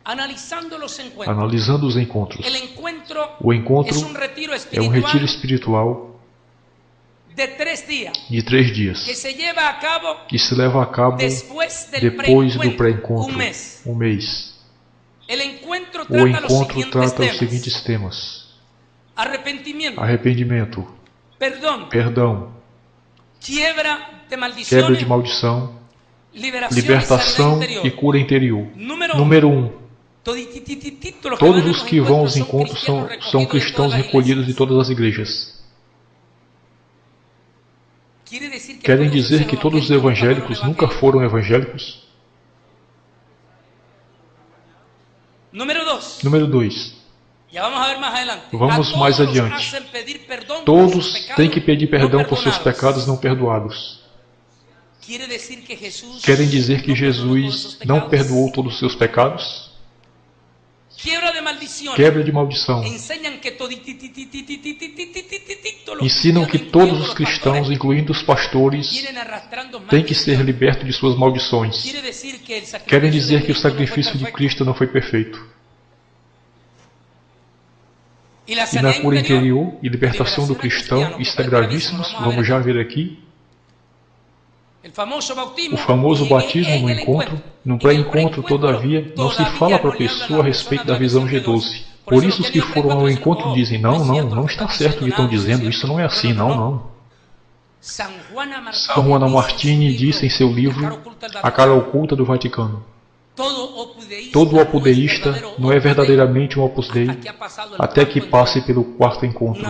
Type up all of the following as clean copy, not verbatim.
analisando os encontros. O encontro é um retiro espiritual de 3 dias, que se leva a cabo depois do pré-encontro, um mês. O encontro trata os seguintes temas: arrependimento, perdão, quebra de maldição, libertação e cura interior. Número 1. Todos os que vão aos encontros são cristãos recolhidos de todas as igrejas. Querem dizer que todos os evangélicos nunca foram evangélicos? Número 2. Vamos mais adiante. Todos têm que pedir perdão por seus pecados não perdoados. Querem dizer que Jesus não perdoou todos os seus pecados? Quebra de maldição. Ensinam que todos os cristãos, incluindo os pastores, têm que ser libertos de suas maldições. Querem dizer que o sacrifício de Cristo não foi perfeito. E na cura interior e libertação do cristão, isso é gravíssimo, vamos já ver aqui. O famoso batismo no encontro, no pré-encontro, todavia, não se fala para a pessoa a respeito da visão G12. Por isso os que foram ao encontro dizem, não está certo o que estão dizendo, isso não é assim, não. São Juana Martini disse em seu livro A Cara Oculta do Vaticano: todo opudeísta não é verdadeiramente um Opus Dei até que passe pelo 4º encontro.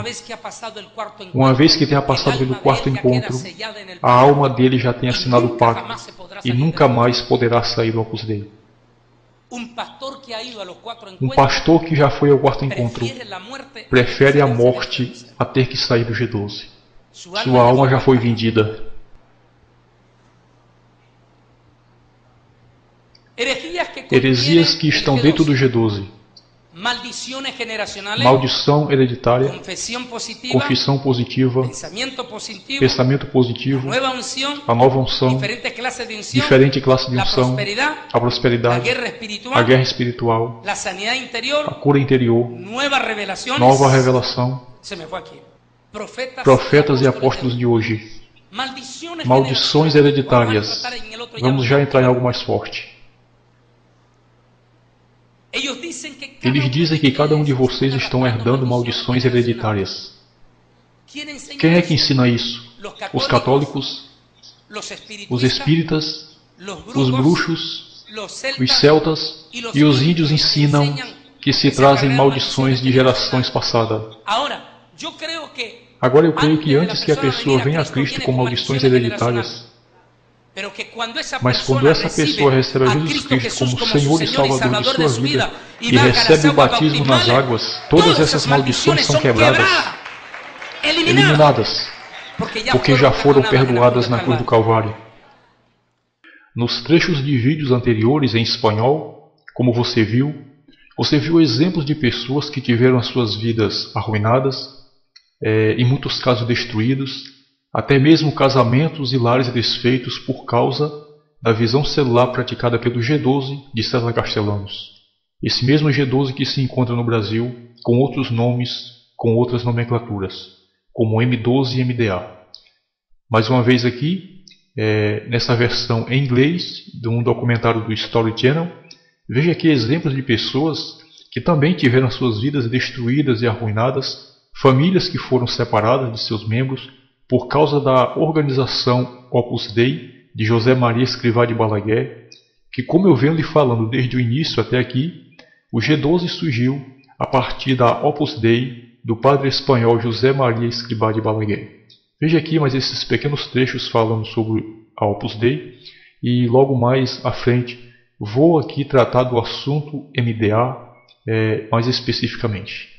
Uma vez que tenha passado pelo 4º encontro, a alma dele já tem assinado o pacto e nunca mais poderá sair do Opus Dei. Um pastor que já foi ao 4º encontro prefere a morte a ter que sair do G12. Sua alma já foi vendida. Heresias que estão dentro do G12. Maldição hereditária, confissão positiva, pensamento positivo, a nova unção, diferente classe de unção, a prosperidade, a guerra espiritual, a cura interior, nova revelação, profetas e apóstolos de hoje, maldições hereditárias. Vamos já entrar em algo mais forte. Eles dizem que cada um de vocês estão herdando maldições hereditárias. Quem é que ensina isso? Os católicos, os espíritas, os bruxos, os celtas e os índios ensinam que se trazem maldições de gerações passadas. Agora eu creio que antes que a pessoa venha a Cristo com maldições hereditárias, mas quando essa pessoa recebe a Jesus Cristo como Senhor e Salvador de sua vida e recebe o batismo nas águas, todas essas maldições são quebradas, eliminadas, porque já foram perdoadas na cruz do Calvário. Nos trechos de vídeos anteriores em espanhol, como você viu exemplos de pessoas que tiveram as suas vidas arruinadas, em muitos casos destruídos, até mesmo casamentos e lares desfeitos por causa da visão celular praticada pelo G12 de César Castellanos. Esse mesmo G12 que se encontra no Brasil com outros nomes, com outras nomenclaturas, como M12 e MDA. Mais uma vez aqui, nessa versão em inglês, de um documentário do History Channel, veja aqui exemplos de pessoas que também tiveram suas vidas destruídas e arruinadas, famílias que foram separadas de seus membros, por causa da organização Opus Dei de José Maria Escrivá de Balaguer, que, como eu venho lhe falando desde o início até aqui, o G12 surgiu a partir da Opus Dei do padre espanhol José Maria Escrivá de Balaguer. Veja aqui mais esses pequenos trechos falando sobre a Opus Dei e logo mais à frente vou aqui tratar do assunto MDA mais especificamente.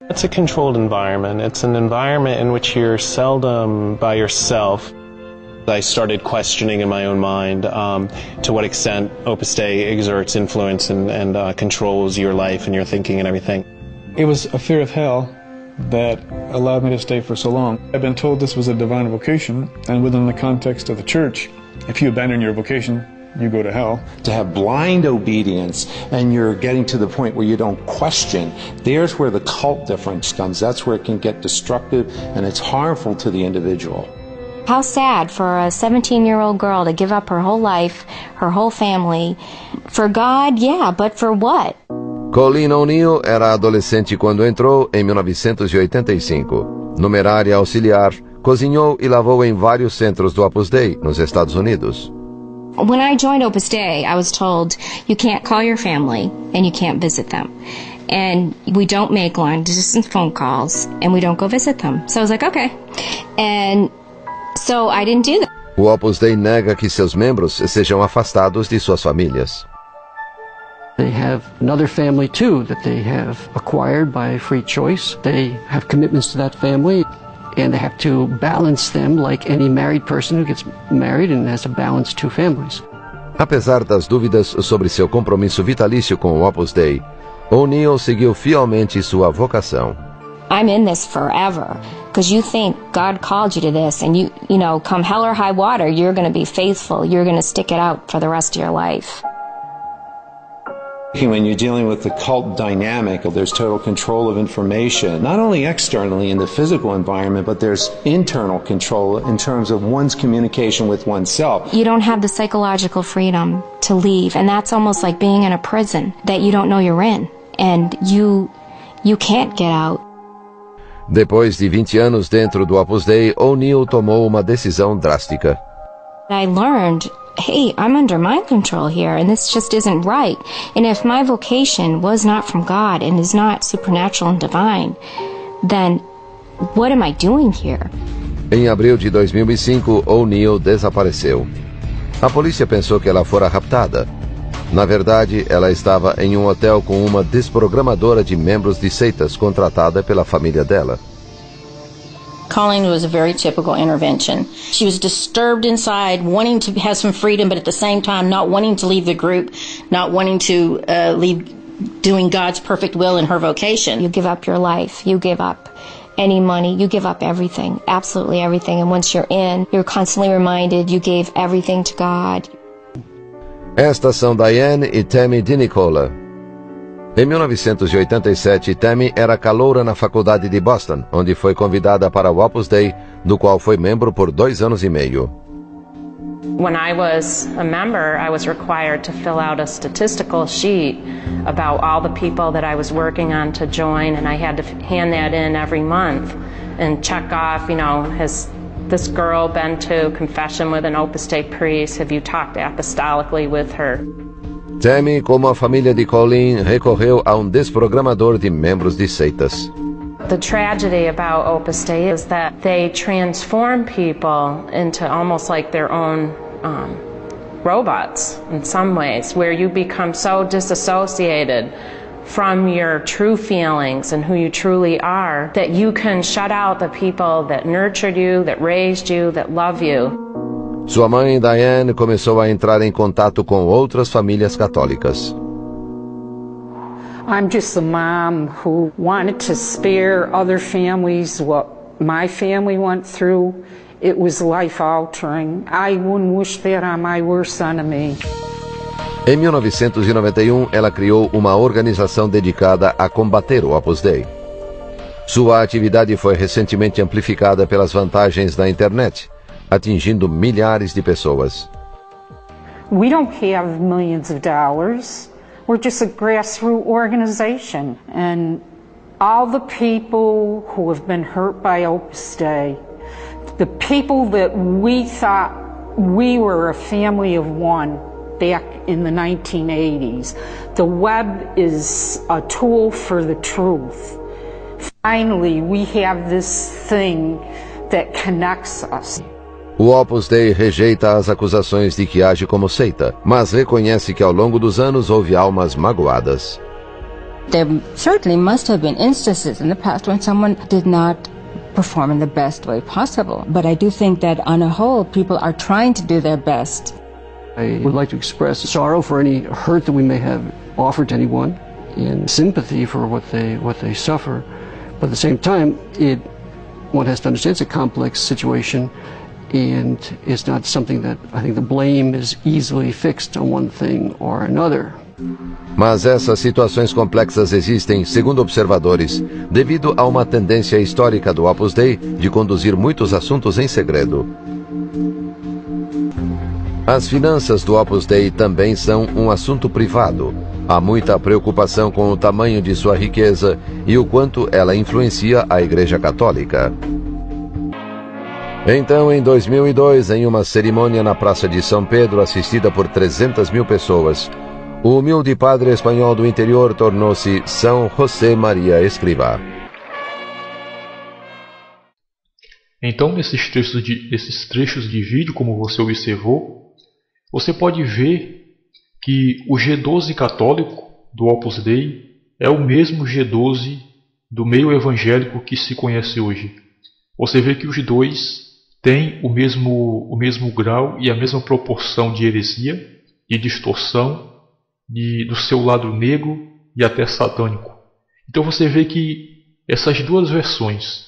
It's a controlled environment. It's an environment in which you're seldom by yourself. I started questioning in my own mind to what extent Opus Dei exerts influence and controls your life and your thinking and everything. It was a fear of hell that allowed me to stay for so long. I've been told this was a divine vocation, and within the context of the church, if you abandon your vocation, you go to hell. To have blind obedience and you're getting to the point where you don't question, there's where the cult difference comes. That's where it can get destructive and it's harmful to the individual. How sad for a 17-year-old girl to give up her whole life, her whole family. For God, yeah, but for what? Colleen O'Neill era adolescente quando entrou em 1985. Numerária auxiliar, cozinhou e lavou em vários centros do Opus Dei, nos Estados Unidos. When I joined Opus Dei, I was told you can't call your family and you can't visit them. And we don't make long-distance phone calls and we don't go visit them. So I was like, okay. And so I didn't do that. O Opus Dei nega que seus membros sejam afastados de suas famílias. They have another family too that they have acquired by free choice. They have commitments to that family and they have to balance them like any married person who gets married and has to balance two families. Apesar das dúvidas sobre seu compromisso vitalício com o Opus Dei, O'Neill seguiu fielmente sua vocação. I'm in this forever because you think God called you to this and you know, come hell or high water, you're going to be faithful. You're going to stick it out for the rest of your life. When you're dealing with the cult dynamic, there's total control of information, not only externally in the physical environment, but there's internal control in terms of one's communication with oneself. You don't have the psychological freedom to leave, and that's almost like being in a prison that you don't know you're in, and you can't get out. Depois de 20 anos dentro do Opus Dei, O'Neill tomou uma decisão drástica. I learned, hey, I'm under mind control here, and this just isn't right. And if my vocation was not from God and is not supernatural and divine, then what am I doing here? Em abril de 2005, O'Neill desapareceu. A polícia pensou que ela fora raptada. Na verdade, ela estava em um hotel com uma desprogramadora de membros de seitas contratada pela família dela. Colleen was a very typical intervention. She was disturbed inside, wanting to have some freedom, but at the same time not wanting to leave the group, not wanting to leave doing God's perfect will in her vocation. You give up your life, you give up any money, you give up everything, absolutely everything. And once you're in, you're constantly reminded you gave everything to God. Estas são Diane e Tammy DiNicola. Em 1987, Tammy era caloura na faculdade de Boston, onde foi convidada para o Opus Dei, do qual foi membro por 2 anos e meio. When I was a member, I was required to fill out a statistical sheet about all the people that I was working on to join, and I had to hand that in every month and check off, you know, has this girl been to confession with an Opus Dei priest? Have you talked apostolically with her? Tammy, como a família de Colleen, recorreu a desprogramador de membros de seitas. The tragedy about Opus Dei is that they transform people into almost like their own robots in some ways, where you become so disassociated from your true feelings and who you truly are that you can shut out the people that nurtured you, that raised you, that love you. Sua mãe, Diane, começou a entrar em contato com outras famílias católicas. I'm just a mom who wanted to spare other families what my family went through. It was life-altering. I wouldn't wish that on my worst enemy. Em 1991, ela criou uma organização dedicada a combater o Opus Dei. Sua atividade foi recentemente amplificada pelas vantagens da internet, atingindo milhares de pessoas. We don't have millions of dollars. We're just a grassroots organization. And all the people who have been hurt by Opus Dei, the people that we thought we were a family of one back in the 1980s, the web is a tool for the truth. Finally, we have this thing that connects us. O Opus Dei rejeita as acusações de que age como seita, mas reconhece que ao longo dos anos houve almas magoadas. There certainly must have been instances in the past when someone did not perform in the best way possible. But I do think that on a whole, people are trying to do their best. I would like to express sorrow for any hurt that we may have offered to anyone and sympathy for what they suffer. But at the same time, one has to understand it's a complex situation. and it's not something that I think the blame is easily fixed on one thing or another. Mas essas situações complexas existem, segundo observadores, devido a uma tendência histórica do Opus Dei de conduzir muitos assuntos em segredo. As finanças do Opus Dei também são um assunto privado. Há muita preocupação com o tamanho de sua riqueza e o quanto ela influencia a Igreja Católica. Então, em 2002, em uma cerimônia na Praça de São Pedro, assistida por 300 mil pessoas, o humilde padre espanhol do interior tornou-se São José Maria Escrivá. Então, nesses trechos de vídeo, como você observou, você pode ver que o G12 católico do Opus Dei é o mesmo G12 do meio evangélico que se conhece hoje. Você vê que os dois têm o mesmo grau e a mesma proporção de heresia e distorção do seu lado negro e até satânico. Então você vê que essas duas versões,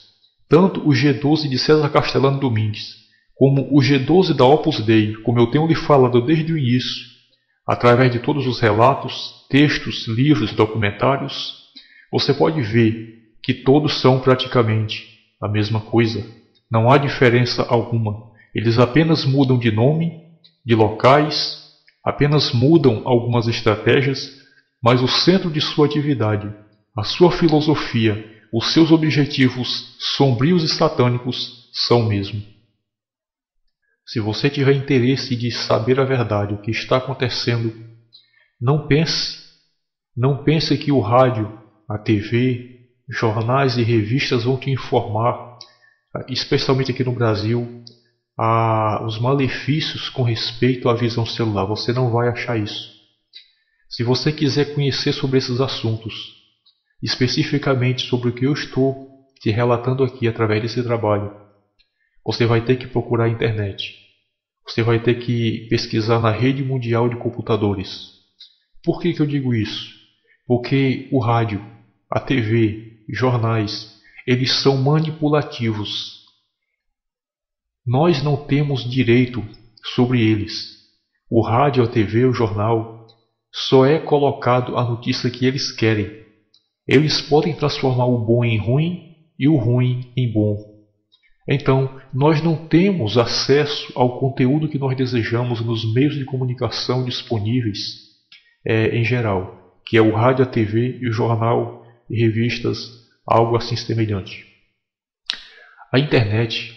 tanto o G12 de César Castellano Domingues, como o G12 da Opus Dei, como eu tenho lhe falado desde o início, através de todos os relatos, textos, livros, documentários, você pode ver que todos são praticamente a mesma coisa. Não há diferença alguma. Eles apenas mudam de nome, de locais, apenas mudam algumas estratégias, mas o centro de sua atividade, a sua filosofia, os seus objetivos sombrios e satânicos são o mesmo. Se você tiver interesse de saber a verdade, o que está acontecendo, não pense que o rádio, a TV, jornais e revistas vão te informar, especialmente aqui no Brasil, os malefícios com respeito à visão celular. Você não vai achar isso. Se você quiser conhecer sobre esses assuntos, especificamente sobre o que eu estou te relatando aqui através desse trabalho, você vai ter que procurar a internet. Você vai ter que pesquisar na rede mundial de computadores. Por que eu digo isso? Porque o rádio, a TV, jornais, eles são manipulativos. Nós não temos direito sobre eles. O rádio, a TV, o jornal, só é colocado a notícia que eles querem. Eles podem transformar o bom em ruim e o ruim em bom. Então, nós não temos acesso ao conteúdo que nós desejamos nos meios de comunicação disponíveis em geral, que é o rádio, a TV e o jornal e revistas, algo assim semelhante. A internet,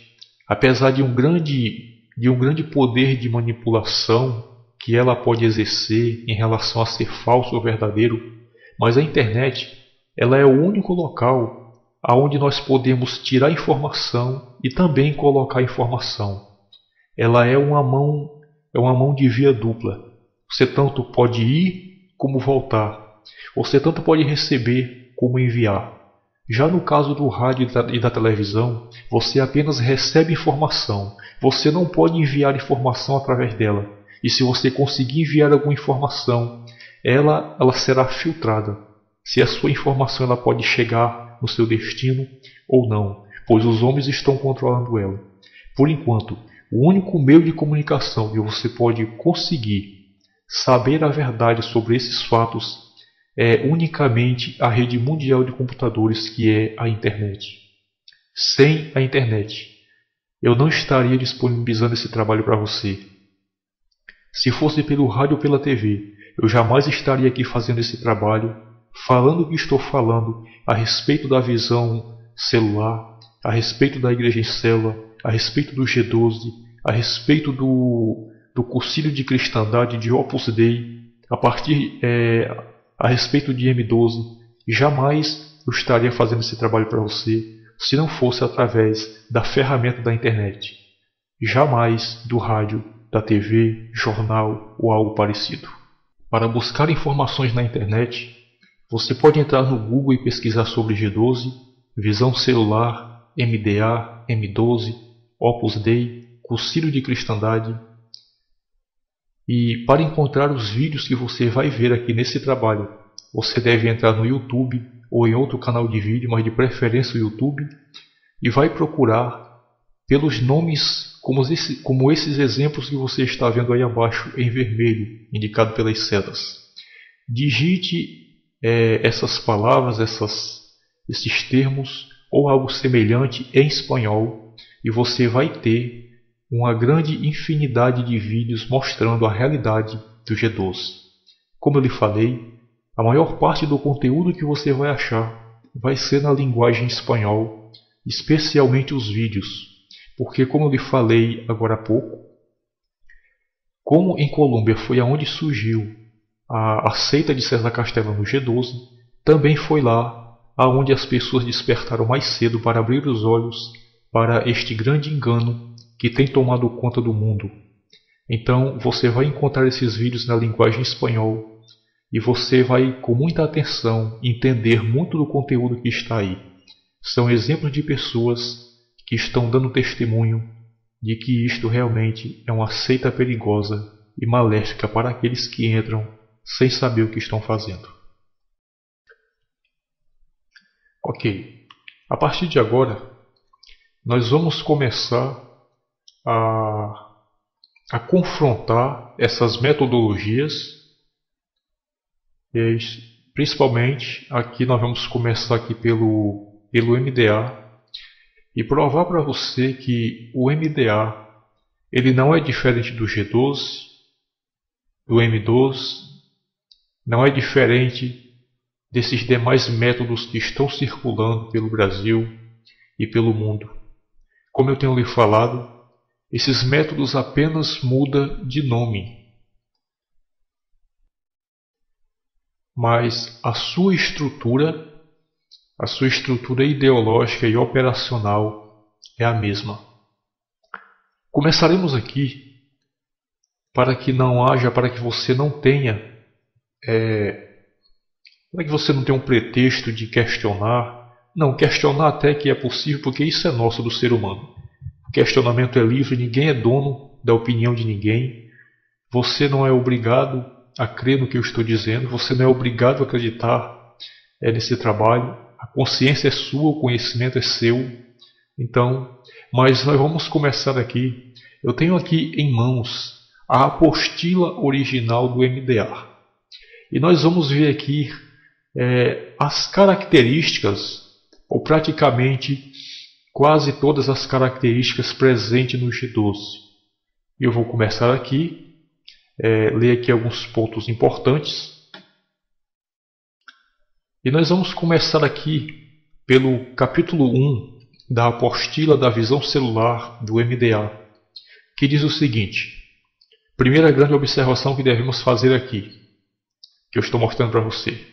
apesar de um grande poder de manipulação que ela pode exercer em relação a ser falso ou verdadeiro, mas a internet ela é o único local aonde nós podemos tirar informação e também colocar informação. Ela é uma mão de via dupla. Você tanto pode ir como voltar. Você tanto pode receber como enviar. Já no caso do rádio e da televisão, você apenas recebe informação. Você não pode enviar informação através dela. E se você conseguir enviar alguma informação, ela será filtrada. Se a sua informação ela pode chegar no seu destino ou não, pois os homens estão controlando ela. Por enquanto, o único meio de comunicação que você pode conseguir saber a verdade sobre esses fatos é unicamente a rede mundial de computadores, que é a internet. Sem a internet, eu não estaria disponibilizando esse trabalho para você. Se fosse pelo rádio ou pela TV, eu jamais estaria aqui fazendo esse trabalho, falando o que estou falando a respeito da visão celular, a respeito da igreja em célula, a respeito do G12, a respeito do Concílio de Cristandade de Opus Dei, a respeito de M12. Jamais eu estaria fazendo esse trabalho para você se não fosse através da ferramenta da internet. Jamais do rádio, da TV, jornal ou algo parecido. Para buscar informações na internet, você pode entrar no Google e pesquisar sobre G12, visão celular, MDA, M12, Opus Dei, Concílio de Cristandade. E para encontrar os vídeos que você vai ver aqui nesse trabalho, você deve entrar no YouTube ou em outro canal de vídeo, mas de preferência o YouTube, e vai procurar pelos nomes como esses exemplos que você está vendo aí abaixo em vermelho, indicado pelas setas. Digite essas palavras, esses termos ou algo semelhante em espanhol e você vai ter uma grande infinidade de vídeos mostrando a realidade do G12. Como eu lhe falei, a maior parte do conteúdo que você vai achar vai ser na linguagem espanhol, especialmente os vídeos, porque como eu lhe falei agora há pouco, como em Colômbia foi aonde surgiu a seita de César Castellano no G12, também foi lá aonde as pessoas despertaram mais cedo para abrir os olhos para este grande engano que tem tomado conta do mundo. Então você vai encontrar esses vídeos na linguagem espanhol e você vai, com muita atenção, entender muito do conteúdo que está aí. São exemplos de pessoas que estão dando testemunho de que isto realmente é uma seita perigosa e maléfica para aqueles que entram sem saber o que estão fazendo. Ok, a partir de agora, nós vamos começar a confrontar essas metodologias. Principalmente aqui nós vamos começar aqui pelo MDA e provar para você que o MDA ele não é diferente do G12, do M12, não é diferente desses demais métodos que estão circulando pelo Brasil e pelo mundo. Como eu tenho lhe falado, esses métodos apenas mudam de nome. Mas a sua estrutura ideológica e operacional é a mesma. Começaremos aqui para que você não tenha um pretexto de questionar. Não, questionar até que é possível, porque isso é nosso do ser humano. O questionamento é livre, ninguém é dono da opinião de ninguém. Você não é obrigado a crer no que eu estou dizendo, você não é obrigado a acreditar nesse trabalho, a consciência é sua, o conhecimento é seu. Então, mas nós vamos começar aqui. Eu tenho aqui em mãos a apostila original do MDA. E nós vamos ver aqui as características, ou praticamente quase todas as características presentes no G12. Eu vou começar aqui. Ler aqui alguns pontos importantes. E nós vamos começar aqui pelo capítulo 1 da apostila da visão celular do MDA, que diz o seguinte: primeira grande observação que devemos fazer aqui, que eu estou mostrando para você.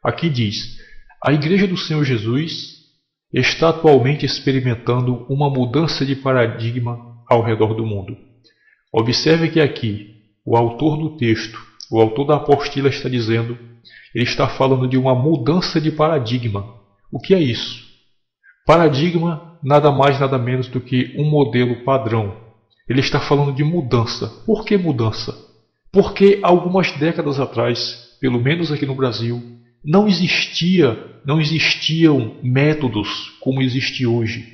Aqui diz: a Igreja do Senhor Jesus está atualmente experimentando uma mudança de paradigma ao redor do mundo. Observe que aqui o autor do texto, o autor da apostila está dizendo, ele está falando de uma mudança de paradigma. O que é isso? Paradigma nada mais nada menos do que um modelo padrão. Ele está falando de mudança. Por que mudança? Porque algumas décadas atrás, pelo menos aqui no Brasil, não existiam métodos como existe hoje.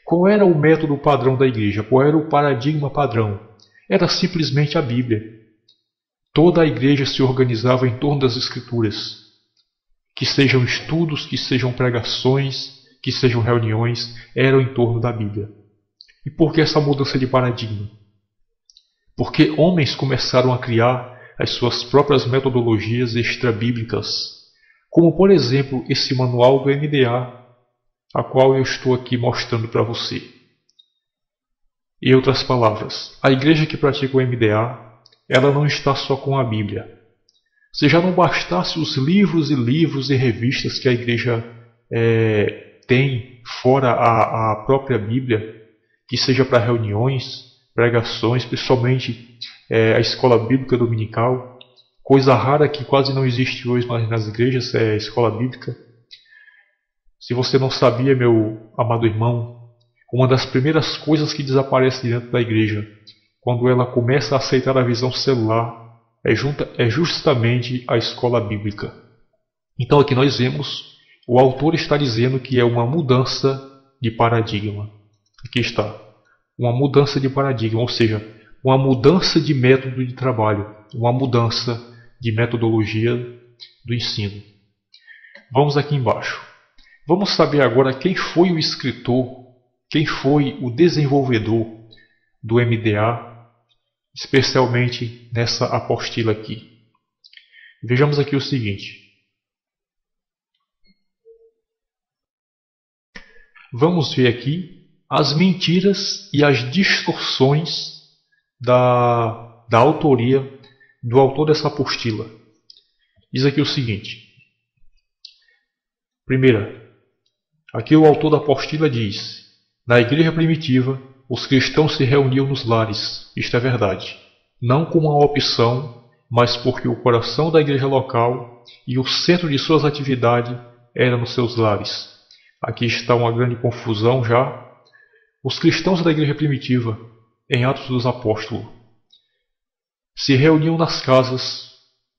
Qual era o método padrão da igreja? Qual era o paradigma padrão? Era simplesmente a Bíblia. Toda a igreja se organizava em torno das Escrituras. Que sejam estudos, que sejam pregações, que sejam reuniões, eram em torno da Bíblia. E por que essa mudança de paradigma? Porque homens começaram a criar as suas próprias metodologias extrabíblicas, como por exemplo esse manual do MDA, a qual eu estou aqui mostrando para você. Em outras palavras, a igreja que pratica o MDA, ela não está só com a Bíblia. Se já não bastasse os livros e livros e revistas que a igreja tem fora a própria Bíblia, que seja para reuniões, pregações, principalmente a escola bíblica dominical, coisa rara que quase não existe hoje nas igrejas, é a escola bíblica. Se você não sabia, meu amado irmão, uma das primeiras coisas que desaparece dentro da igreja, quando ela começa a aceitar a visão celular, é justamente a escola bíblica. Então aqui nós vemos, o autor está dizendo que é uma mudança de paradigma. Aqui está. uma mudança de paradigma, ou seja, uma mudança de método de trabalho, uma mudança de metodologia do ensino. Vamos aqui embaixo. Vamos saber agora quem foi o escritor, quem foi o desenvolvedor do MDA, especialmente nessa apostila aqui. Vejamos aqui o seguinte. Vamos ver aqui as mentiras e as distorções da autoria do autor dessa apostila. Diz aqui o seguinte. Primeira, aqui o autor da apostila diz: na igreja primitiva, os cristãos se reuniam nos lares. Isto é verdade. Não como uma opção, mas porque o coração da igreja local e o centro de suas atividades era nos seus lares. Aqui está uma grande confusão já. Os cristãos da igreja primitiva, em Atos dos Apóstolos, se reuniam nas casas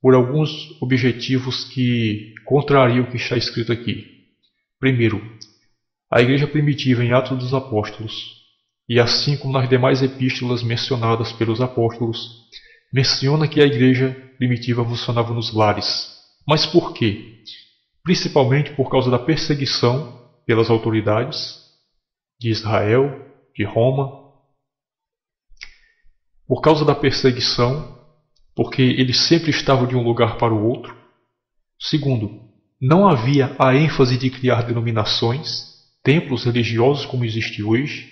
por alguns objetivos que contrariam o que está escrito aqui. Primeiro, a igreja primitiva em Atos dos Apóstolos, e assim como nas demais epístolas mencionadas pelos apóstolos, menciona que a igreja primitiva funcionava nos lares. Mas por quê? Principalmente por causa da perseguição pelas autoridades de Israel, de Roma. Por causa da perseguição, porque eles sempre estavam de um lugar para o outro. Segundo, não havia a ênfase de criar denominações, templos religiosos como existe hoje,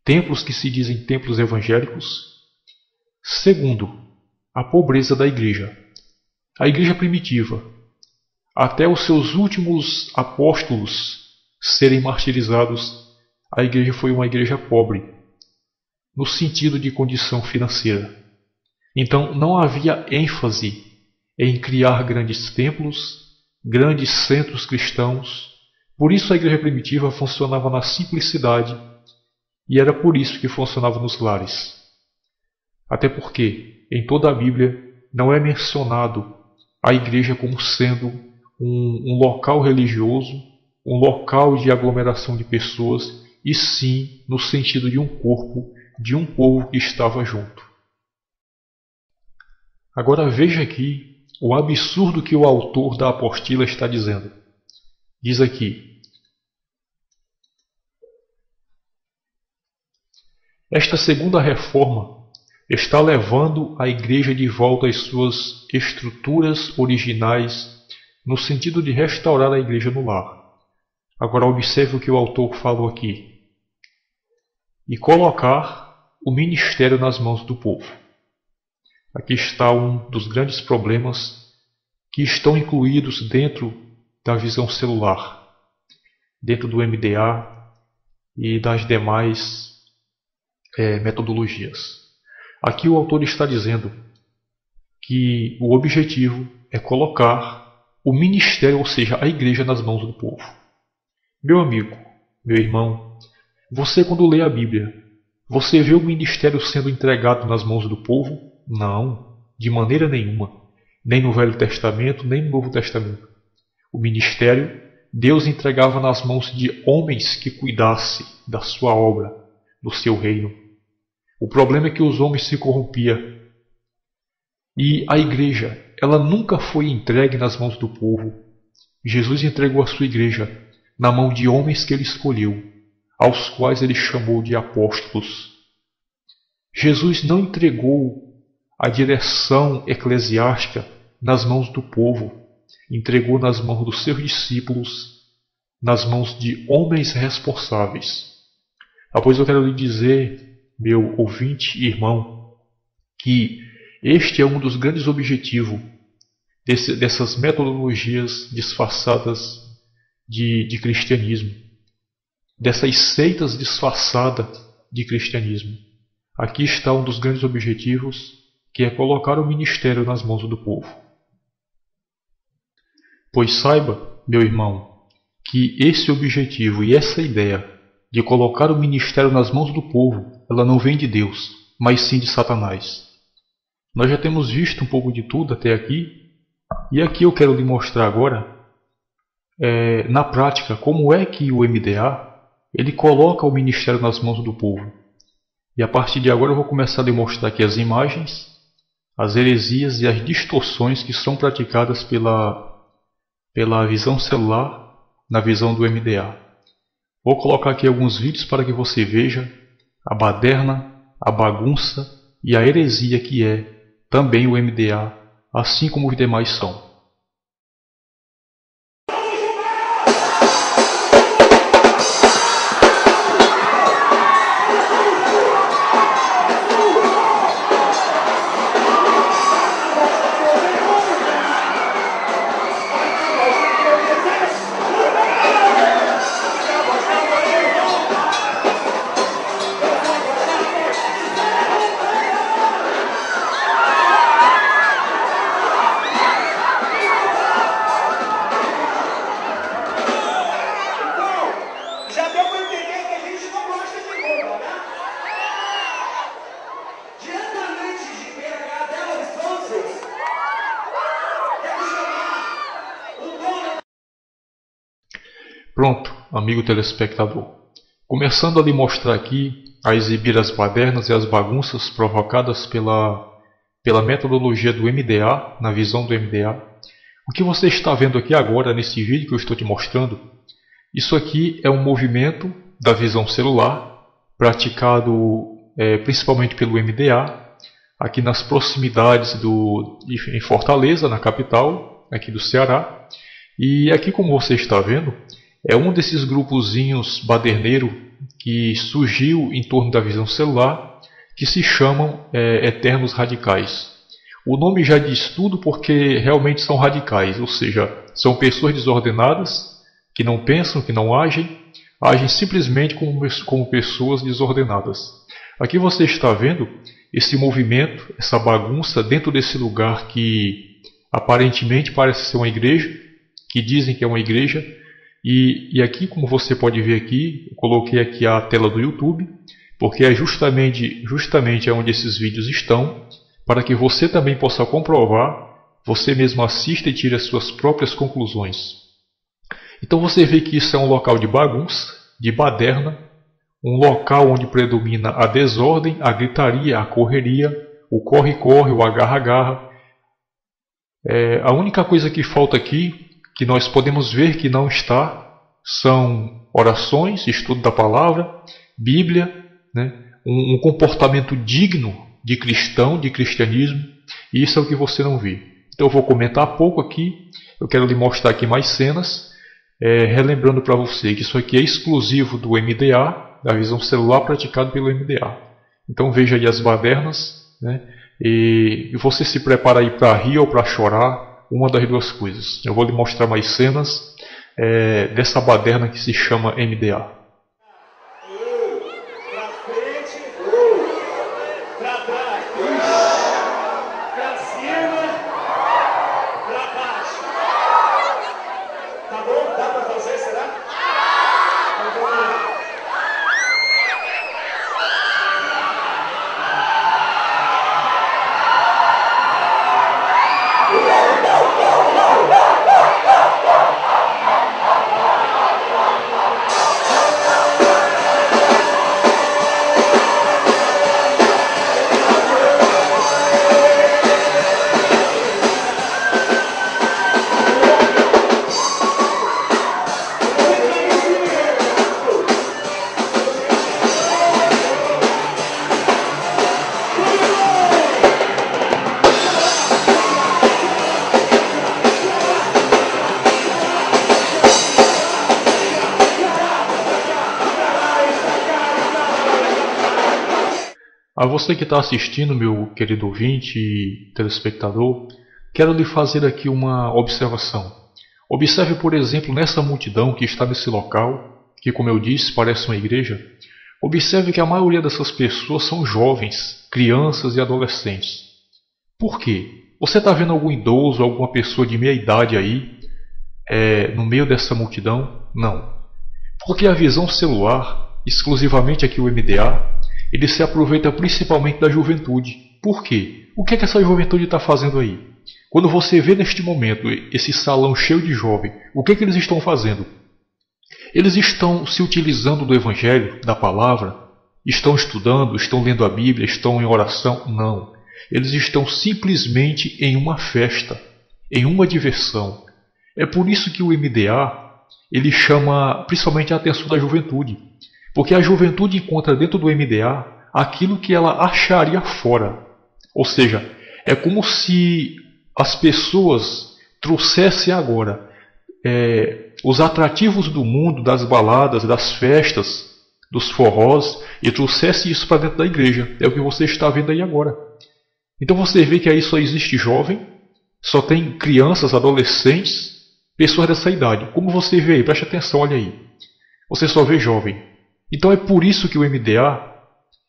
templos que se dizem templos evangélicos. Segundo, a pobreza da igreja. A igreja primitiva, até os seus últimos apóstolos serem martirizados, a igreja foi uma igreja pobre, no sentido de condição financeira. Então não havia ênfase em criar grandes templos, grandes centros cristãos. Por isso a igreja primitiva funcionava na simplicidade, e era por isso que funcionava nos lares. Até porque em toda a Bíblia não é mencionado a igreja como sendo um local religioso, um local de aglomeração de pessoas, e sim no sentido de um corpo, de um povo que estava junto. Agora veja aqui o absurdo que o autor da apostila está dizendo. Diz aqui: esta segunda reforma está levando a igreja de volta às suas estruturas originais, no sentido de restaurar a igreja no lar. Agora observe o que o autor falou aqui. E colocar o ministério nas mãos do povo. Aqui está um dos grandes problemas que estão incluídos dentro da visão celular, dentro do MDA e das demais metodologias. Aqui o autor está dizendo que o objetivo é colocar o ministério, ou seja, a igreja, nas mãos do povo. Meu amigo, meu irmão, você quando lê a Bíblia, você vê o ministério sendo entregado nas mãos do povo? Não, de maneira nenhuma. Nem no Velho Testamento, nem no Novo Testamento. O ministério, Deus entregava nas mãos de homens que cuidassem da sua obra, do seu reino. O problema é que os homens se corrompiam. E a igreja, ela nunca foi entregue nas mãos do povo. Jesus entregou a sua igreja na mão de homens que ele escolheu, aos quais ele chamou de apóstolos. Jesus não entregou a direção eclesiástica nas mãos do povo, entregou nas mãos dos seus discípulos, nas mãos de homens responsáveis. Pois eu quero lhe dizer, meu ouvinte e irmão, que este é um dos grandes objetivos dessas metodologias disfarçadas de cristianismo, dessas seitas disfarçadas de cristianismo. Aqui está um dos grandes objetivos, que é colocar o ministério nas mãos do povo. Pois saiba, meu irmão, que esse objetivo e essa ideia de colocar o ministério nas mãos do povo, ela não vem de Deus, mas sim de Satanás. Nós já temos visto um pouco de tudo até aqui, e aqui eu quero lhe mostrar agora, na prática, como é que o MDA ele coloca o ministério nas mãos do povo. E a partir de agora eu vou começar a lhe mostrar aqui as imagens, as heresias e as distorções que são praticadas pela visão celular na visão do MDA. Vou colocar aqui alguns vídeos para que você veja a baderna, a bagunça e a heresia que é também o MDA, assim como os demais são. Pronto, amigo telespectador. Começando a lhe mostrar aqui, a exibir as badernas e as bagunças provocadas pela metodologia do MDA, na visão do MDA. O que você está vendo aqui agora, nesse vídeo que eu estou te mostrando, isso aqui é um movimento da visão celular, praticado principalmente pelo MDA, aqui nas proximidades em Fortaleza, na capital, aqui do Ceará. E aqui, como você está vendo, é um desses grupozinhos baderneiro que surgiu em torno da visão celular, que se chamam Eternos Radicais. O nome já diz tudo porque realmente são radicais, ou seja, são pessoas desordenadas, que não pensam, que não agem simplesmente como pessoas desordenadas. Aqui você está vendo esse movimento, essa bagunça dentro desse lugar que aparentemente parece ser uma igreja, que dizem que é uma igreja. E aqui, como você pode ver aqui, eu coloquei aqui a tela do YouTube, porque é justamente onde esses vídeos estão, para que você também possa comprovar, você mesmo assista e tire as suas próprias conclusões. Então você vê que isso é um local de bagunça, de baderna, um local onde predomina a desordem, a gritaria, a correria, o corre-corre, o agarra-agarra. A única coisa que falta aqui, que nós podemos ver que não está, são orações, estudo da palavra, Bíblia, né? Um comportamento digno de cristão, de cristianismo, e isso é o que você não vê. Então eu vou comentar pouco aqui, eu quero lhe mostrar aqui mais cenas, relembrando para você que isso aqui é exclusivo do MDA, da visão celular praticada pelo MDA. Então veja aí as badernas, né? E você se prepara aí para rir ou para chorar, uma das duas coisas. Eu vou lhe mostrar mais cenas dessa baderna que se chama MDA. A você que está assistindo, meu querido ouvinte e telespectador, quero lhe fazer aqui uma observação. Observe, por exemplo, nessa multidão que está nesse local, que, como eu disse, parece uma igreja. Observe que a maioria dessas pessoas são jovens, crianças e adolescentes. Por quê? Você está vendo algum idoso, alguma pessoa de meia idade aí, no meio dessa multidão? Não. Porque a visão celular, exclusivamente aqui o MDA, ele se aproveita principalmente da juventude. Por quê? O que é que essa juventude está fazendo aí? Quando você vê neste momento esse salão cheio de jovens, o que é que eles estão fazendo? Eles estão se utilizando do Evangelho, da palavra, Estão estudando, estão lendo a Bíblia, estão em oração? Não. Eles estão simplesmente em uma festa, em uma diversão. É por isso que o MDA ele chama principalmente a atenção da juventude. Porque a juventude encontra dentro do MDA aquilo que ela acharia fora. Ou seja, é como se as pessoas trouxessem agora os atrativos do mundo, das baladas, das festas, dos forrós, e trouxessem isso para dentro da igreja. É o que você está vendo aí agora. Então você vê que aí só existe jovem, só tem crianças, adolescentes, pessoas dessa idade. Como você vê aí, preste atenção, olha aí. Você só vê jovem. Então é por isso que o MDA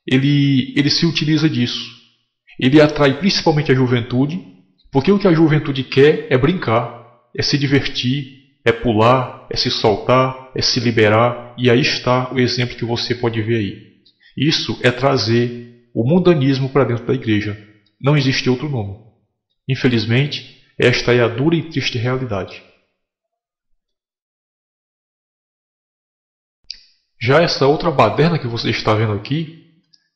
ele se utiliza disso. Ele atrai principalmente a juventude, porque o que a juventude quer é brincar, é se divertir, é pular, é se soltar, é se liberar, e aí está o exemplo que você pode ver aí. Isso é trazer o mundanismo para dentro da igreja. Não existe outro nome. Infelizmente, esta é a dura e triste realidade. Já essa outra baderna que você está vendo aqui,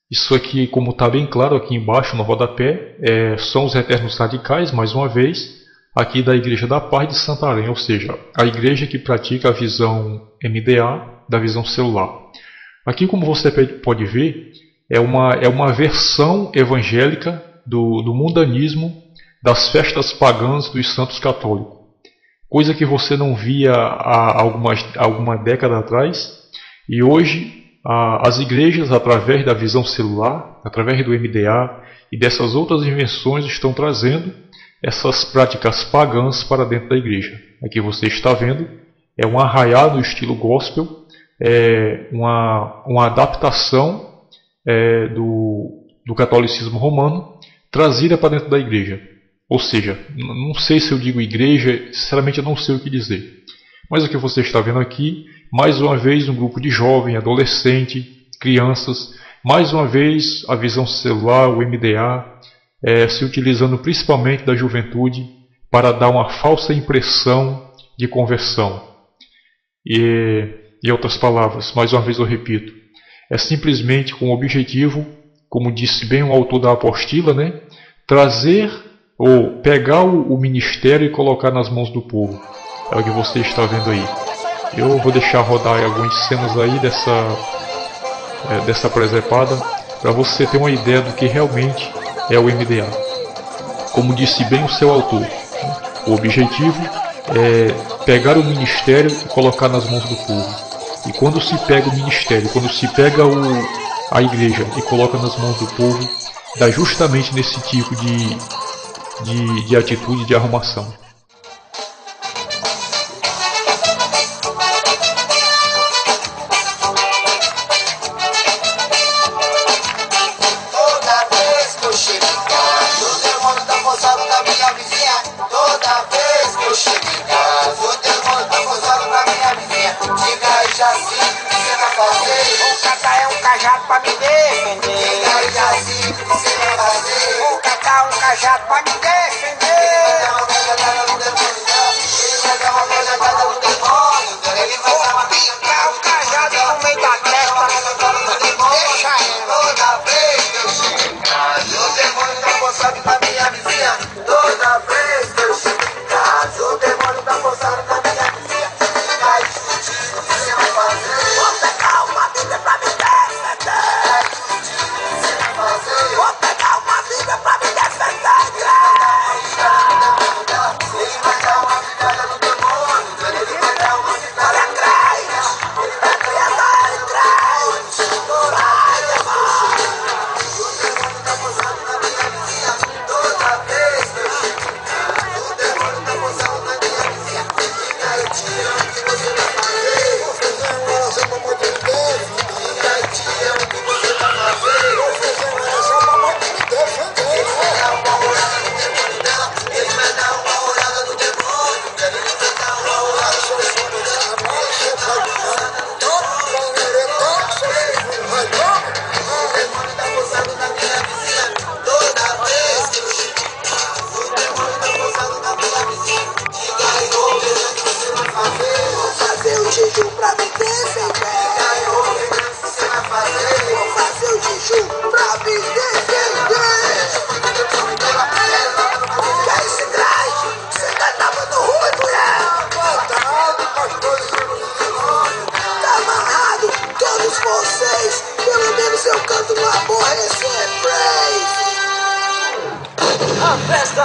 isso aqui, como está bem claro aqui embaixo no rodapé, são os Eternos Radicais, mais uma vez, aqui da Igreja da Paz de Santarém, ou seja, a igreja que pratica a visão MDA, da visão celular. Aqui, como você pode ver, é uma versão evangélica do mundanismo, das festas pagãs dos santos católicos. Coisa que você não via há alguma década atrás. E hoje, as igrejas, através da visão celular, através do MDA e dessas outras invenções, estão trazendo essas práticas pagãs para dentro da igreja. Aqui você está vendo, é um arraiá no estilo gospel, uma adaptação do catolicismo romano, trazida para dentro da igreja. Ou seja, não sei se eu digo igreja, sinceramente eu não sei o que dizer. Mas o que você está vendo aqui, mais uma vez um grupo de jovens, adolescentes, crianças, mais uma vez a visão celular, o MDA, se utilizando principalmente da juventude para dar uma falsa impressão de conversão. E em outras palavras, mais uma vez eu repito, é simplesmente com o objetivo, como disse bem o autor da apostila, né, trazer ou pegar o ministério e colocar nas mãos do povo. É o que você está vendo aí. Eu vou deixar rodar algumas cenas aí dessa presepada para você ter uma ideia do que realmente é o MDA. Como disse bem o seu autor, o objetivo é pegar o ministério e colocar nas mãos do povo. E quando se pega o ministério, quando se pega a igreja e coloca nas mãos do povo, dá justamente nesse tipo de atitude de arrumação. Pra me defender. Vou catar um cajado pra me defender. Vou picar o cajado no meio da testa. Deixa ela. Toda vez que eu chego em casa, o demônio tá posado na minha vizinha. Toda vez que eu chego em casa, o demônio tá posado na minha vizinha. Fica discutindo o que você vai fazer. Vou pegar uma Bíblia pra me defender. Vou pegar uma Bíblia pra me defender.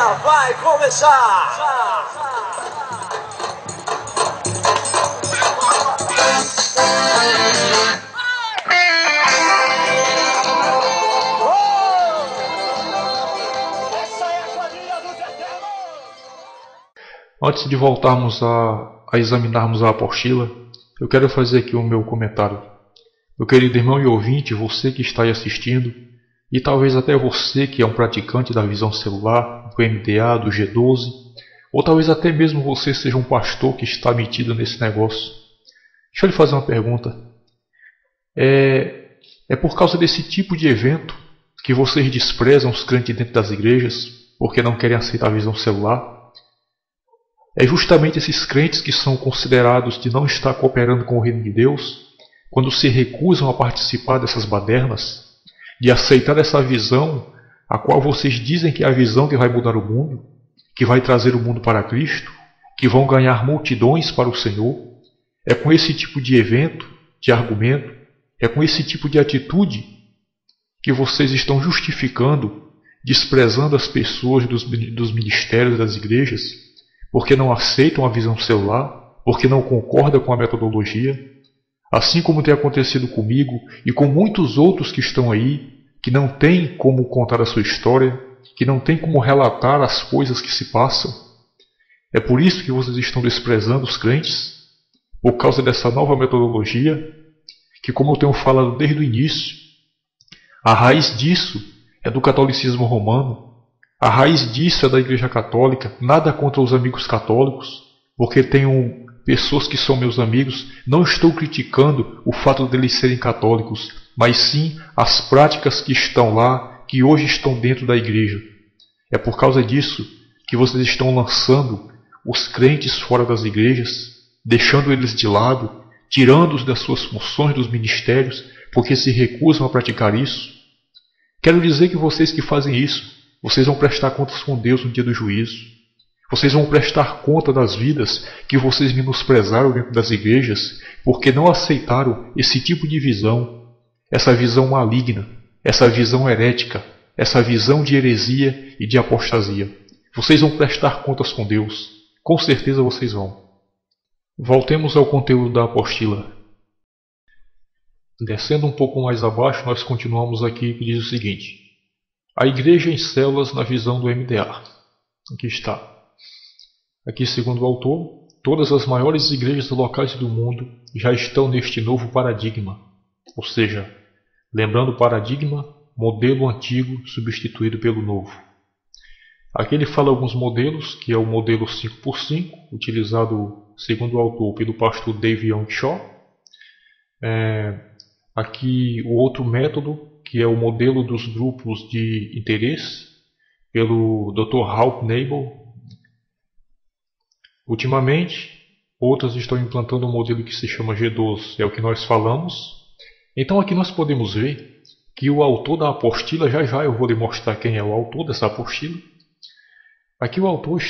festa vai começar! Antes de voltarmos a examinarmos a apostila, eu quero fazer aqui o meu comentário. Meu querido irmão e ouvinte, você que está aí assistindo, e talvez até você que é um praticante da visão celular, do MDA, do G12, ou talvez até mesmo você seja um pastor que está metido nesse negócio. Deixa eu lhe fazer uma pergunta. É por causa desse tipo de evento que vocês desprezam os crentes dentro das igrejas porque não querem aceitar a visão celular? É justamente esses crentes que são considerados de não estar cooperando com o reino de Deus, quando se recusam a participar dessas badernas, de aceitar essa visão, a qual vocês dizem que é a visão que vai mudar o mundo, que vai trazer o mundo para Cristo, que vão ganhar multidões para o Senhor. É com esse tipo de evento, de argumento, é com esse tipo de atitude que vocês estão justificando, desprezando as pessoas dos ministérios das igrejas, porque não aceitam a visão celular, porque não concordam com a metodologia, assim como tem acontecido comigo e com muitos outros que estão aí, que não têm como contar a sua história, que não têm como relatar as coisas que se passam. É por isso que vocês estão desprezando os crentes, por causa dessa nova metodologia, que, como eu tenho falado desde o início, a raiz disso é do catolicismo romano. A raiz disso é da Igreja Católica, nada contra os amigos católicos, porque tenho pessoas que são meus amigos, não estou criticando o fato deles serem católicos, mas sim as práticas que estão lá, que hoje estão dentro da Igreja. É por causa disso que vocês estão lançando os crentes fora das igrejas, deixando eles de lado, tirando-os das suas funções dos ministérios, porque se recusam a praticar isso. Quero dizer que vocês que fazem isso, vocês vão prestar contas com Deus no dia do juízo. Vocês vão prestar conta das vidas que vocês menosprezaram dentro das igrejas, porque não aceitaram esse tipo de visão, essa visão maligna, essa visão herética, essa visão de heresia e de apostasia. Vocês vão prestar contas com Deus. Com certeza vocês vão. Voltemos ao conteúdo da apostila. Descendo um pouco mais abaixo, nós continuamos aqui, que diz o seguinte: a igreja em células na visão do MDA. Aqui está. Aqui, segundo o autor, todas as maiores igrejas locais do mundo já estão neste novo paradigma. Ou seja, lembrando o paradigma, modelo antigo substituído pelo novo. Aqui ele fala alguns modelos, que é o modelo 5x5, utilizado, segundo o autor, pelo pastor Dave Young Shaw. Aqui o outro método, que é o modelo dos grupos de interesse, pelo Dr. Ralph Nabel. Ultimamente, outras estão implantando um modelo que se chama G12, é o que nós falamos. Então aqui nós podemos ver que o autor da apostila, já eu vou demonstrar quem é o autor dessa apostila. Aqui o autor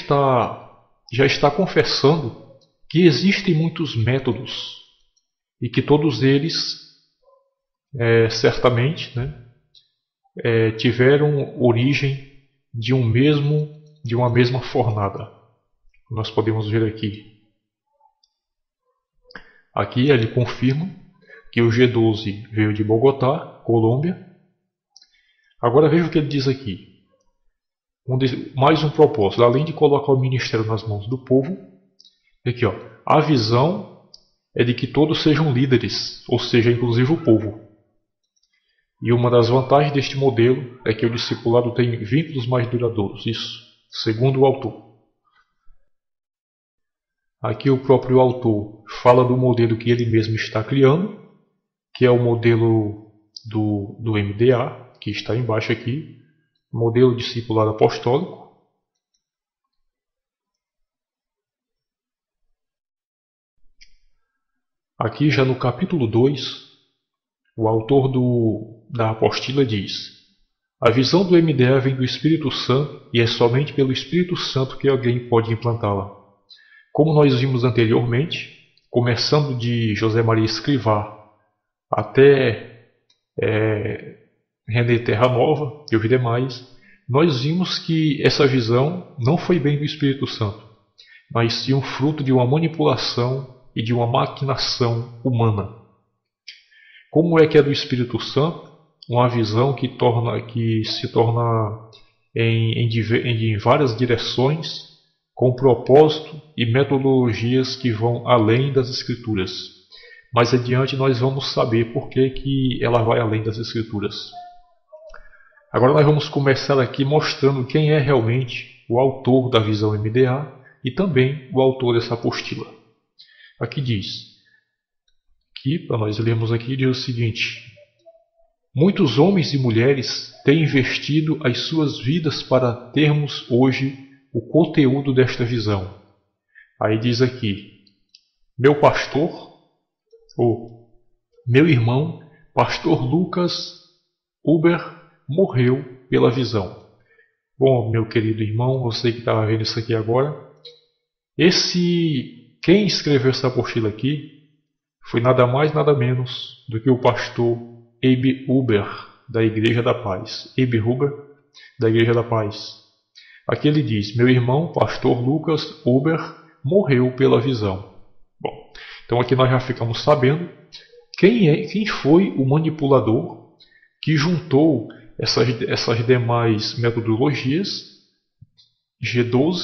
já está confessando que existem muitos métodos e que todos eles certamente, tiveram origem de uma mesma fornada. Nós podemos ver aqui. Aqui ele confirma que o G12 veio de Bogotá, Colômbia. Agora veja o que ele diz aqui. Mais um propósito, além de colocar o ministério nas mãos do povo. Aqui, a visão é de que todos sejam líderes, ou seja, inclusive o povo. E uma das vantagens deste modelo é que o discipulado tem vínculos mais duradouros, isso, segundo o autor. Aqui o próprio autor fala do modelo que ele mesmo está criando, que é o modelo do MDA, que está embaixo aqui, modelo discipulado apostólico. Aqui já no capítulo 2, o autor da apostila diz: a visão do MDA vem do Espírito Santo e é somente pelo Espírito Santo que alguém pode implantá-la. Como nós vimos anteriormente, começando de José Maria Escrivá até René Terra Nova e os demais, nós vimos que essa visão não foi bem do Espírito Santo, mas sim um fruto de uma manipulação e de uma maquinação humana. Como é que é do Espírito Santo? Uma visão que se torna em várias direções, com propósito e metodologias que vão além das Escrituras. Mais adiante nós vamos saber por que ela vai além das Escrituras. Agora nós vamos começar aqui mostrando quem é realmente o autor da visão MDA e também o autor dessa apostila. Aqui diz, para nós lermos aqui, diz o seguinte: muitos homens e mulheres têm investido as suas vidas para termos hoje o conteúdo desta visão. Aí diz aqui, meu pastor, ou meu irmão, pastor Lucas Huber, morreu pela visão. Bom, meu querido irmão, você que está vendo isso aqui agora, quem escreveu essa apostila aqui foi nada mais nada menos do que o pastor Abe Huber, da Igreja da Paz. Abe Huber, da Igreja da Paz. Aqui ele diz, meu irmão, pastor Lucas Huber, morreu pela visão. Bom, então aqui nós já ficamos sabendo quem foi o manipulador que juntou essas demais metodologias, G12,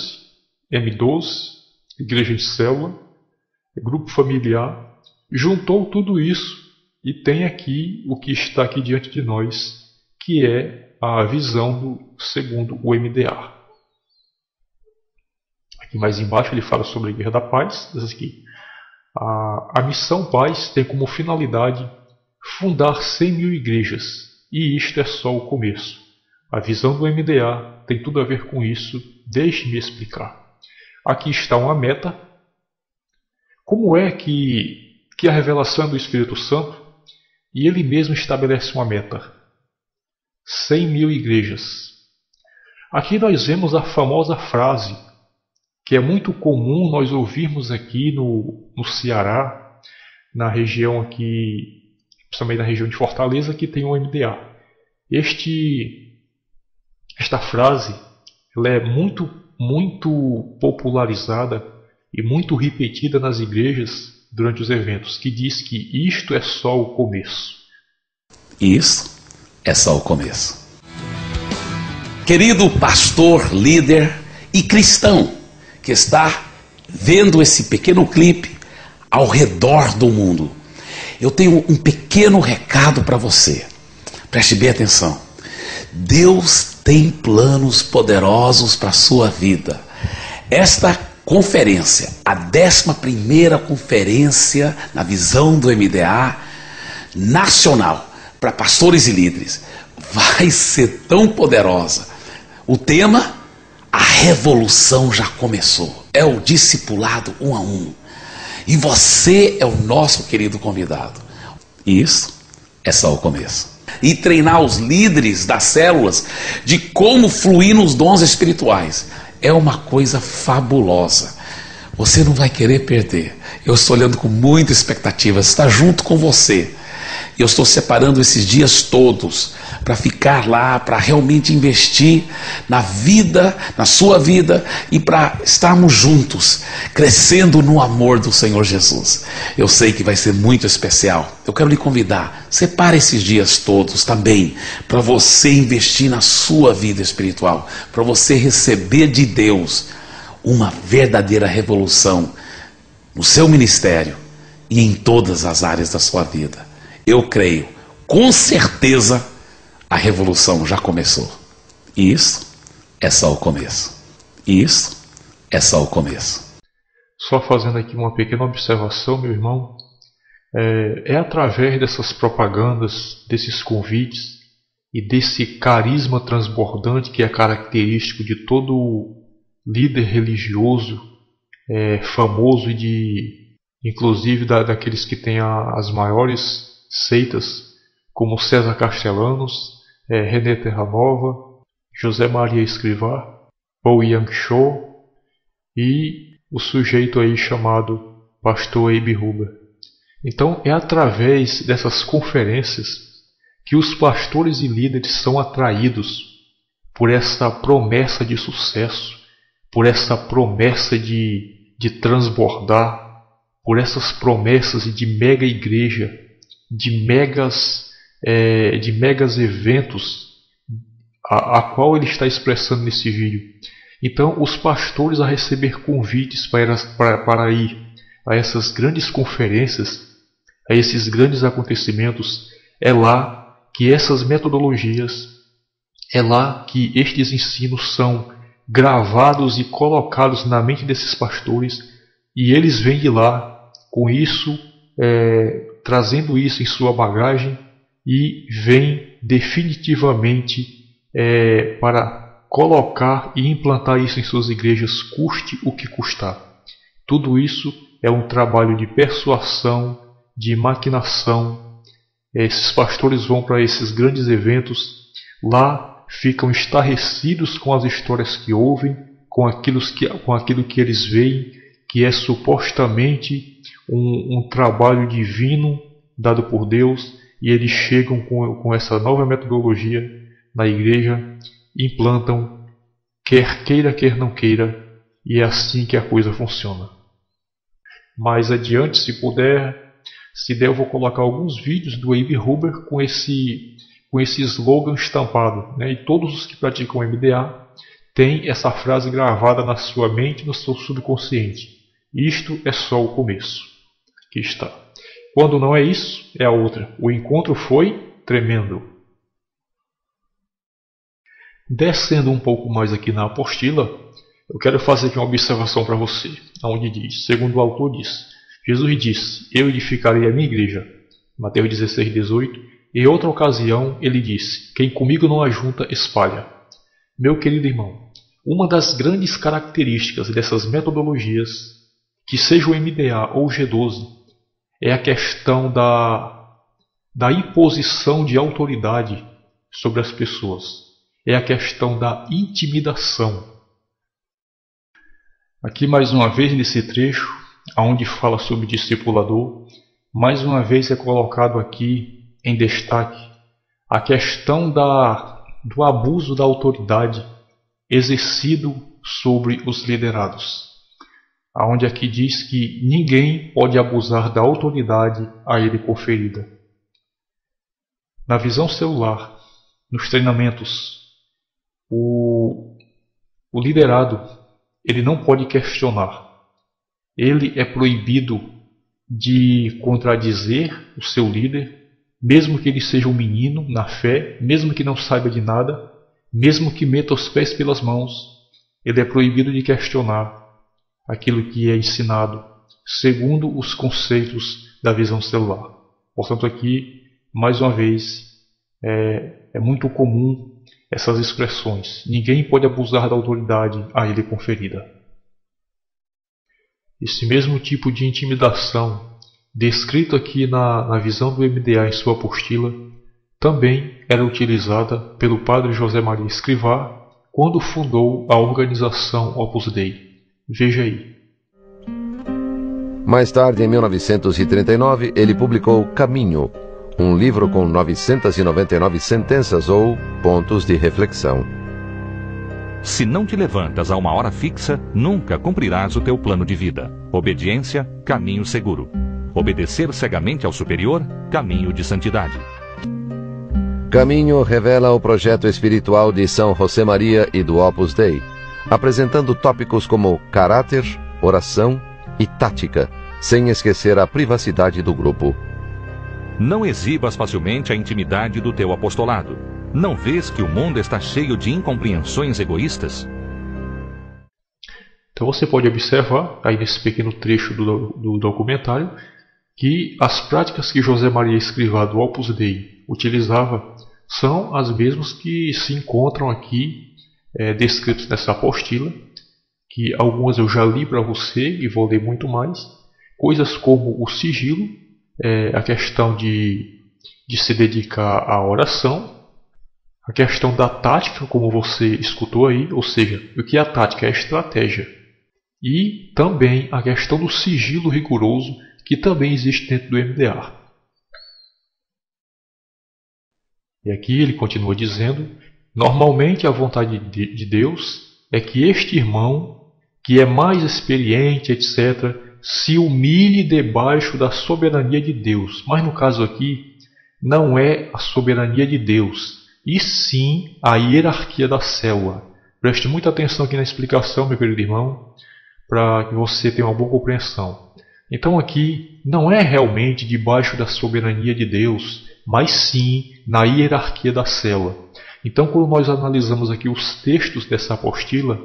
M12, Igreja de Célula, Grupo Familiar, juntou tudo isso e tem aqui o que está aqui diante de nós, que é a visão segundo o MDA. Aqui mais embaixo ele fala sobre a Igreja da Paz, diz aqui, a Missão Paz tem como finalidade fundar 100.000 igrejas, e isto é só o começo. A visão do MDA tem tudo a ver com isso, deixe-me explicar. Aqui está uma meta. Como é que a revelação é do Espírito Santo? E ele mesmo estabelece uma meta. 100.000 igrejas. Aqui nós vemos a famosa frase, que é muito comum nós ouvirmos aqui no Ceará, na região aqui, principalmente na região de Fortaleza, que tem o MDA. Esta frase ela é muito popularizada e muito repetida nas igrejas durante os eventos, que diz que isto é só o começo. Isso é só o começo. Querido pastor, líder e cristão que está vendo esse pequeno clipe ao redor do mundo, eu tenho um pequeno recado para você. Preste bem atenção. Deus tem planos poderosos para a sua vida. Esta conferência, a 11ª conferência na visão do MDA nacional para pastores e líderes, vai ser tão poderosa. O tema, a revolução já começou. É o discipulado 1 a 1. E você é o nosso querido convidado. Isso é só o começo. E treinar os líderes das células de como fluir nos dons espirituais é uma coisa fabulosa. Você não vai querer perder. Eu estou olhando com muita expectativa, estar junto com você. Eu estou separando esses dias todos para ficar lá, para realmente investir na vida, na sua vida e para estarmos juntos, crescendo no amor do Senhor Jesus. Eu sei que vai ser muito especial. Eu quero lhe convidar, separe esses dias todos também para você investir na sua vida espiritual, para você receber de Deus uma verdadeira revolução no seu ministério e em todas as áreas da sua vida. Eu creio, com certeza, a revolução já começou. E isso é só o começo. E isso é só o começo. Só fazendo aqui uma pequena observação, meu irmão. É através dessas propagandas, desses convites e desse carisma transbordante que é característico de todo líder religioso famoso e inclusive daqueles que têm as maiores seitas, como César Castellanos, René Terranova, José Maria Escrivá, Paul Yang Cho e o sujeito aí chamado Pastor Abe Huber. Então é através dessas conferências que os pastores e líderes são atraídos por essa promessa de sucesso, por essa promessa de transbordar, por essas promessas de mega igreja, de megas eventos, a qual ele está expressando nesse vídeo. Então, os pastores a receber convites para ir a essas grandes conferências, a esses grandes acontecimentos, é lá que essas metodologias, é lá que estes ensinos são gravados e colocados na mente desses pastores, e eles vêm de lá com isso, trazendo isso em sua bagagem, e vêm definitivamente para colocar e implantar isso em suas igrejas, custe o que custar. Tudo isso é um trabalho de persuasão, de maquinação. Esses pastores vão para esses grandes eventos, lá ficam estarrecidos com as histórias que ouvem, com aquilo que eles veem, que é supostamente um trabalho divino dado por Deus, e eles chegam com essa nova metodologia na igreja, implantam, quer queira, quer não queira, e é assim que a coisa funciona. Mais adiante, se der, eu vou colocar alguns vídeos do Abe Huber com esse slogan estampado, né? E todos os que praticam MDA têm essa frase gravada na sua mente, no seu subconsciente. Isto é só o começo. Aqui está. Quando não é isso, é a outra. O encontro foi tremendo. Descendo um pouco mais aqui na apostila, eu quero fazer aqui uma observação para você, onde diz, segundo o autor diz, Jesus disse, eu edificarei a minha igreja, Mateus 16, 18, e em outra ocasião ele disse, quem comigo não ajunta, espalha. Meu querido irmão, uma das grandes características dessas metodologias, que seja o MDA ou o G12, é a questão da imposição de autoridade sobre as pessoas. É a questão da intimidação. Aqui mais uma vez nesse trecho, onde fala sobre discipulador, mais uma vez é colocado aqui em destaque a questão do abuso da autoridade exercido sobre os liderados. Onde aqui diz que ninguém pode abusar da autoridade a ele conferida. Na visão celular, nos treinamentos, o liderado ele não pode questionar. Ele é proibido de contradizer o seu líder, mesmo que ele seja um menino na fé, mesmo que não saiba de nada, mesmo que meta os pés pelas mãos, ele é proibido de questionar aquilo que é ensinado, segundo os conceitos da visão celular. Portanto, aqui, mais uma vez, é muito comum essas expressões. Ninguém pode abusar da autoridade a ele conferida. Esse mesmo tipo de intimidação, descrito aqui na visão do MDA em sua apostila, também era utilizada pelo padre José Maria Escrivá quando fundou a organização Opus Dei. Veja aí. Mais tarde, em 1939, ele publicou Caminho, um livro com 999 sentenças ou pontos de reflexão. Se não te levantas a uma hora fixa, nunca cumprirás o teu plano de vida. Obediência, caminho seguro. Obedecer cegamente ao superior, caminho de santidade. Caminho revela o projeto espiritual de São José Maria e do Opus Dei, apresentando tópicos como caráter, oração e tática, sem esquecer a privacidade do grupo. Não exibas facilmente a intimidade do teu apostolado. Não vês que o mundo está cheio de incompreensões egoístas? Então você pode observar, aí nesse pequeno trecho do documentário, que as práticas que José Maria Escrivá do Opus Dei utilizava são as mesmas que se encontram aqui descritas nessa apostila, que algumas eu já li para você e vou ler muito mais. Coisas como o sigilo, a questão de se dedicar à oração, a questão da tática, como você escutou aí, ou seja, o que é a tática é a estratégia. E também a questão do sigilo rigoroso, que também existe dentro do MDA. E aqui ele continua dizendo, Normalmente a vontade de Deus é que este irmão, que é mais experiente, etc., se humilhe debaixo da soberania de Deus. Mas no caso aqui, não é a soberania de Deus, e sim a hierarquia da célula. Preste muita atenção aqui na explicação, meu querido irmão, para que você tenha uma boa compreensão. Então aqui não é realmente debaixo da soberania de Deus, mas sim na hierarquia da célula. Então, quando nós analisamos aqui os textos dessa apostila,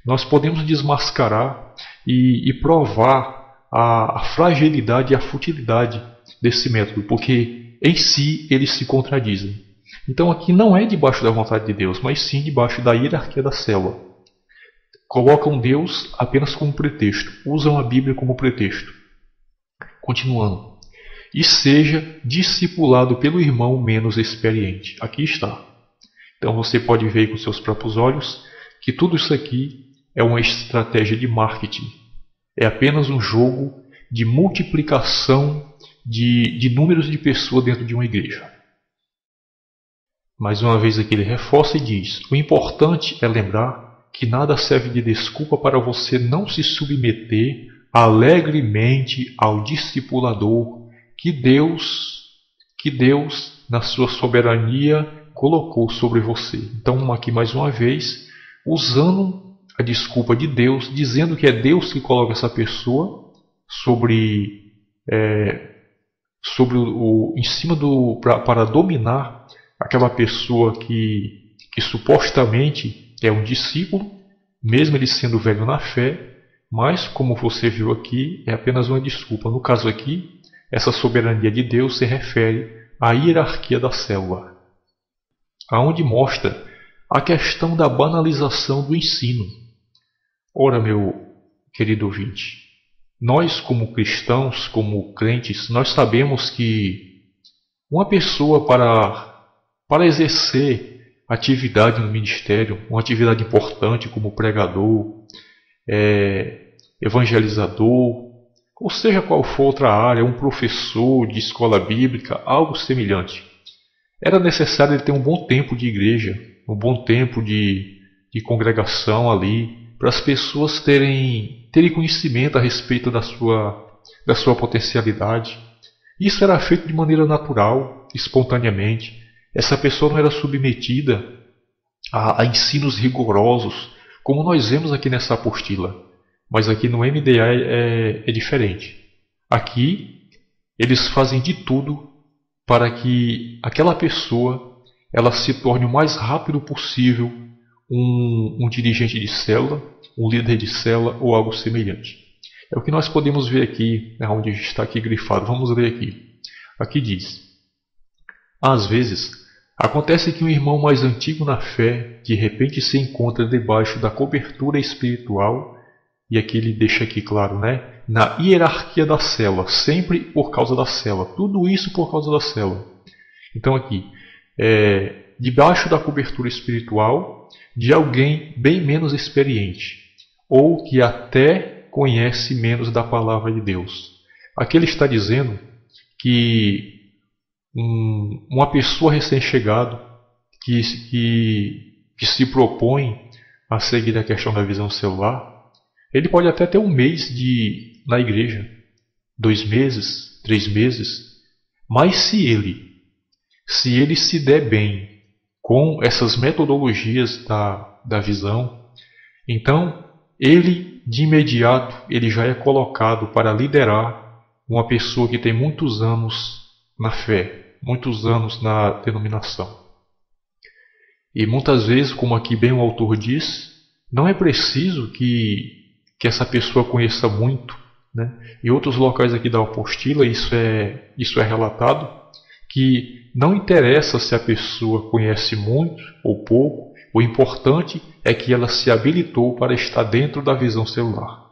nós podemos desmascarar e provar a fragilidade e a futilidade desse método, porque em si eles se contradizem. Então aqui não é debaixo da vontade de Deus, mas sim debaixo da hierarquia da célula. Colocam Deus apenas como pretexto, usam a Bíblia como pretexto. Continuando. E seja discipulado pelo irmão menos experiente. Aqui está. Então você pode ver com seus próprios olhos que tudo isso aqui é uma estratégia de marketing. É apenas um jogo de multiplicação de números de pessoas dentro de uma igreja. Mais uma vez aqui ele reforça e diz: o importante é lembrar que nada serve de desculpa para você não se submeter alegremente ao discipulador que Deus, na sua soberania, colocou sobre você. Então, aqui mais uma vez, usando a desculpa de Deus, dizendo que é Deus que coloca essa pessoa para dominar aquela pessoa que supostamente é um discípulo, mesmo ele sendo velho na fé, mas, como você viu aqui, é apenas uma desculpa. No caso aqui, essa soberania de Deus se refere à hierarquia da célula, aonde mostra a questão da banalização do ensino. Ora, meu querido ouvinte, nós como cristãos, como crentes, nós sabemos que uma pessoa para exercer atividade no ministério, uma atividade importante como pregador, evangelizador, ou seja qual for outra área, um professor de escola bíblica, algo semelhante, era necessário ele ter um bom tempo de igreja, um bom tempo de congregação ali, para as pessoas terem conhecimento a respeito da sua potencialidade. Isso era feito de maneira natural, espontaneamente. Essa pessoa não era submetida a ensinos rigorosos, como nós vemos aqui nessa apostila. Mas aqui no MDA é diferente. Aqui eles fazem de tudo para que aquela pessoa ela se torne o mais rápido possível um dirigente de célula, um líder de célula ou algo semelhante. É o que nós podemos ver aqui, onde está aqui grifado. Vamos ler aqui. Aqui diz: às vezes, acontece que um irmão mais antigo na fé de repente se encontra debaixo da cobertura espiritual, e aqui ele deixa aqui claro, na hierarquia da célula, sempre por causa da célula. Tudo isso por causa da célula. Então aqui, debaixo da cobertura espiritual de alguém bem menos experiente, ou que até conhece menos da palavra de Deus. Aqui ele está dizendo que uma pessoa recém-chegada que se propõe a seguir a questão da visão celular, ele pode até ter um mês na igreja, 2 meses, 3 meses, mas se ele se der bem com essas metodologias da visão, então ele de imediato ele já é colocado para liderar uma pessoa que tem muitos anos na fé, muitos anos na denominação. E muitas vezes, como aqui bem o autor diz, não é preciso que essa pessoa conheça muito. Em outros locais aqui da apostila isso é relatado, que não interessa se a pessoa conhece muito ou pouco, o importante é que ela se habilitou para estar dentro da visão celular.